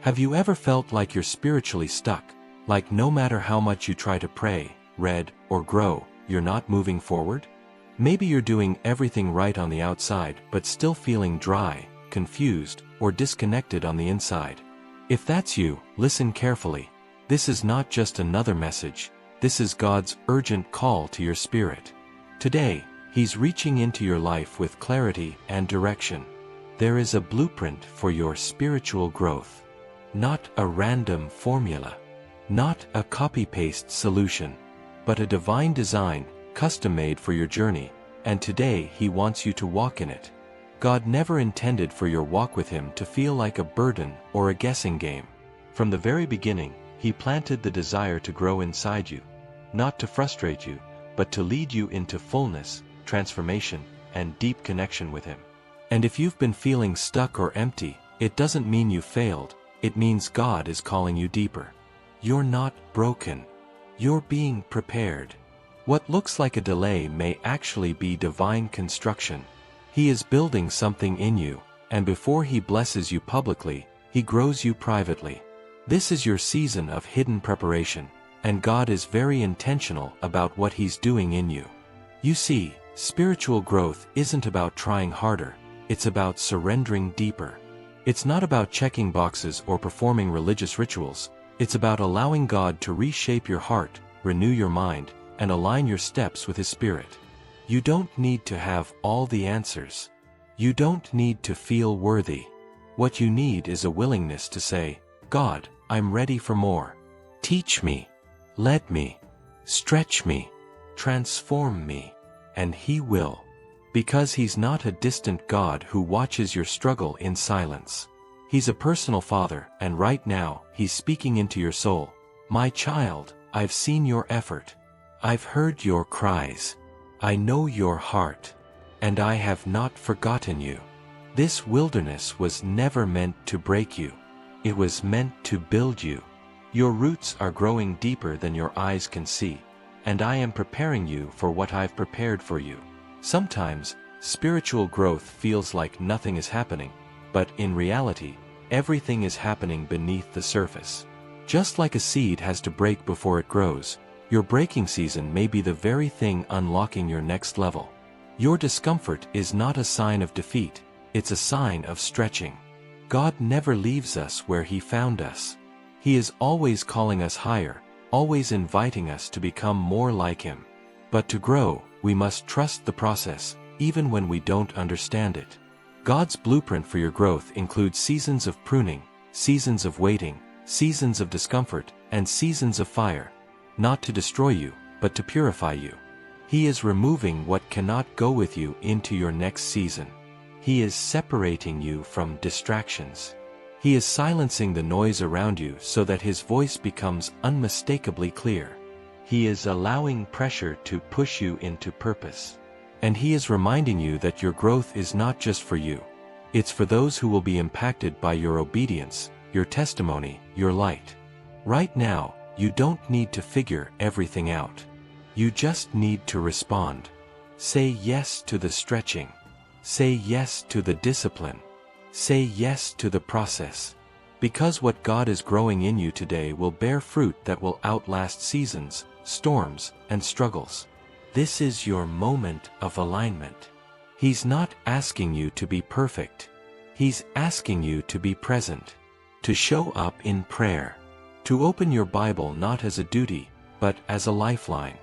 Have you ever felt like you're spiritually stuck, like no matter how much you try to pray, read, or grow, you're not moving forward? Maybe you're doing everything right on the outside but still feeling dry, confused, or disconnected on the inside. If that's you, listen carefully. This is not just another message, this is God's urgent call to your spirit. Today, He's reaching into your life with clarity and direction. There is a blueprint for your spiritual growth. Not a random formula. Not a copy-paste solution. But a divine design, custom-made for your journey, and today He wants you to walk in it. God never intended for your walk with Him to feel like a burden or a guessing game. From the very beginning, He planted the desire to grow inside you, not to frustrate you, but to lead you into fullness, transformation, and deep connection with Him. And if you've been feeling stuck or empty, it doesn't mean you failed, it means God is calling you deeper. You're not broken. You're being prepared. What looks like a delay may actually be divine construction. He is building something in you, and before He blesses you publicly, He grows you privately. This is your season of hidden preparation, and God is very intentional about what He's doing in you. You see, spiritual growth isn't about trying harder, it's about surrendering deeper. It's not about checking boxes or performing religious rituals, it's about allowing God to reshape your heart, renew your mind, and align your steps with His Spirit. You don't need to have all the answers. You don't need to feel worthy. What you need is a willingness to say, God, I'm ready for more. Teach me. Let me. Stretch me. Transform me. And He will. Because He's not a distant God who watches your struggle in silence. He's a personal Father, and right now, He's speaking into your soul. My child, I've seen your effort. I've heard your cries. I know your heart. And I have not forgotten you. This wilderness was never meant to break you. It was meant to build you. Your roots are growing deeper than your eyes can see, and I am preparing you for what I've prepared for you. Sometimes, spiritual growth feels like nothing is happening, but in reality, everything is happening beneath the surface. Just like a seed has to break before it grows, your breaking season may be the very thing unlocking your next level. Your discomfort is not a sign of defeat, it's a sign of stretching. God never leaves us where He found us. He is always calling us higher, always inviting us to become more like Him. But to grow, we must trust the process, even when we don't understand it. God's blueprint for your growth includes seasons of pruning, seasons of waiting, seasons of discomfort, and seasons of fire. Not to destroy you, but to purify you. He is removing what cannot go with you into your next season. He is separating you from distractions. He is silencing the noise around you so that His voice becomes unmistakably clear. He is allowing pressure to push you into purpose. And He is reminding you that your growth is not just for you. It's for those who will be impacted by your obedience, your testimony, your light. Right now, you don't need to figure everything out. You just need to respond. Say yes to the stretching. Say yes to the discipline. Say yes to the process. Because what God is growing in you today will bear fruit that will outlast seasons, storms, and struggles. This is your moment of alignment. He's not asking you to be perfect. He's asking you to be present. To show up in prayer. To open your Bible not as a duty, but as a lifeline.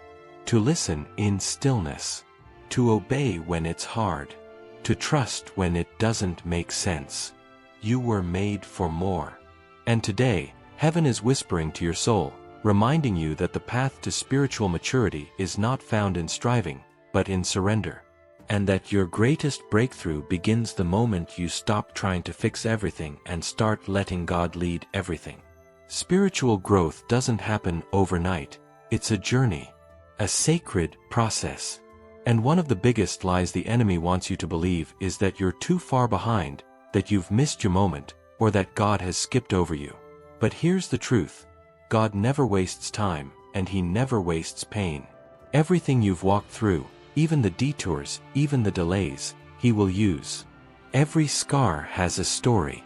To listen in stillness. To obey when it's hard. To trust when it doesn't make sense. You were made for more. And today, heaven is whispering to your soul, reminding you that the path to spiritual maturity is not found in striving, but in surrender. And that your greatest breakthrough begins the moment you stop trying to fix everything and start letting God lead everything. Spiritual growth doesn't happen overnight. It's a journey. A sacred process. And one of the biggest lies the enemy wants you to believe is that you're too far behind, that you've missed your moment, or that God has skipped over you. But here's the truth. God never wastes time, and He never wastes pain. Everything you've walked through, even the detours, even the delays, He will use. Every scar has a story.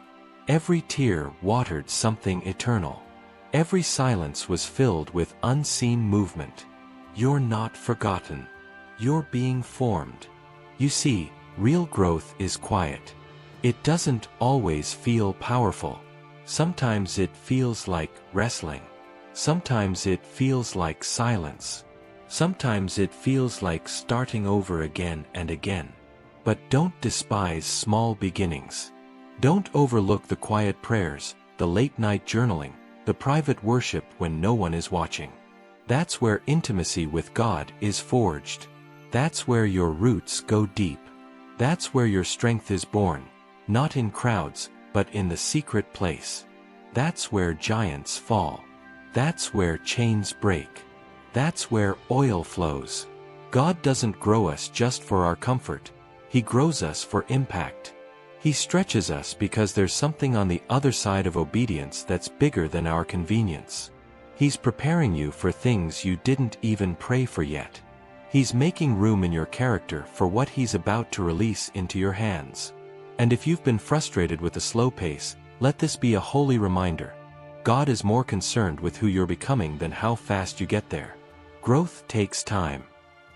Every tear watered something eternal. Every silence was filled with unseen movement. You're not forgotten. You're being formed. You see, real growth is quiet. It doesn't always feel powerful. Sometimes it feels like wrestling. Sometimes it feels like silence. Sometimes it feels like starting over again and again. But don't despise small beginnings. Don't overlook the quiet prayers, the late-night journaling, the private worship when no one is watching. That's where intimacy with God is forged. That's where your roots go deep. That's where your strength is born, not in crowds, but in the secret place. That's where giants fall. That's where chains break. That's where oil flows. God doesn't grow us just for our comfort. He grows us for impact. He stretches us because there's something on the other side of obedience that's bigger than our convenience. He's preparing you for things you didn't even pray for yet. He's making room in your character for what He's about to release into your hands. And if you've been frustrated with the slow pace, let this be a holy reminder. God is more concerned with who you're becoming than how fast you get there. Growth takes time.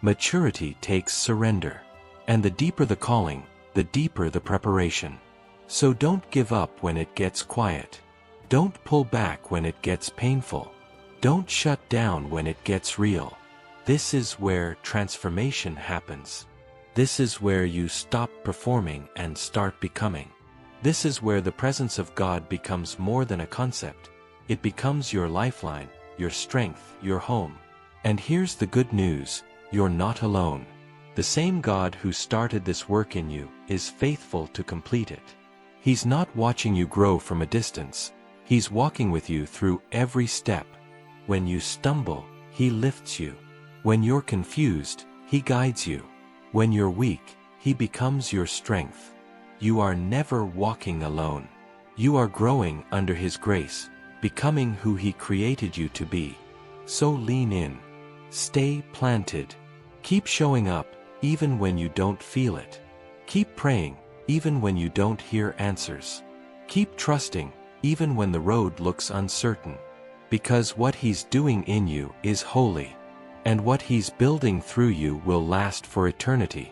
Maturity takes surrender. And the deeper the calling, the deeper the preparation. So don't give up when it gets quiet. Don't pull back when it gets painful. Don't shut down when it gets real. This is where transformation happens. This is where you stop performing and start becoming. This is where the presence of God becomes more than a concept. It becomes your lifeline, your strength, your home. And here's the good news, you're not alone. The same God who started this work in you is faithful to complete it. He's not watching you grow from a distance. He's walking with you through every step. When you stumble, He lifts you. When you're confused, He guides you. When you're weak, He becomes your strength. You are never walking alone. You are growing under His grace, becoming who He created you to be. So lean in. Stay planted. Keep showing up, even when you don't feel it. Keep praying, even when you don't hear answers. Keep trusting, even when the road looks uncertain. Because what He's doing in you is holy. And what He's building through you will last for eternity.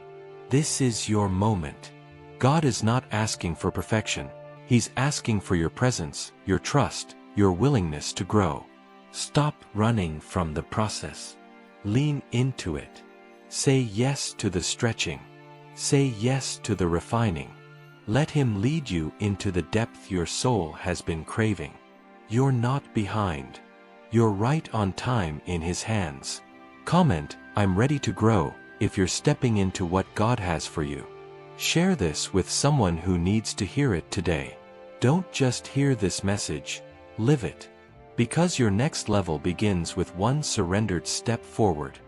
This is your moment. God is not asking for perfection. He's asking for your presence, your trust, your willingness to grow. Stop running from the process. Lean into it. Say yes to the stretching. Say yes to the refining. Let Him lead you into the depth your soul has been craving. You're not behind. You're right on time in His hands. Comment, "I'm ready to grow," if you're stepping into what God has for you. Share this with someone who needs to hear it today. Don't just hear this message, live it. Because your next level begins with one surrendered step forward.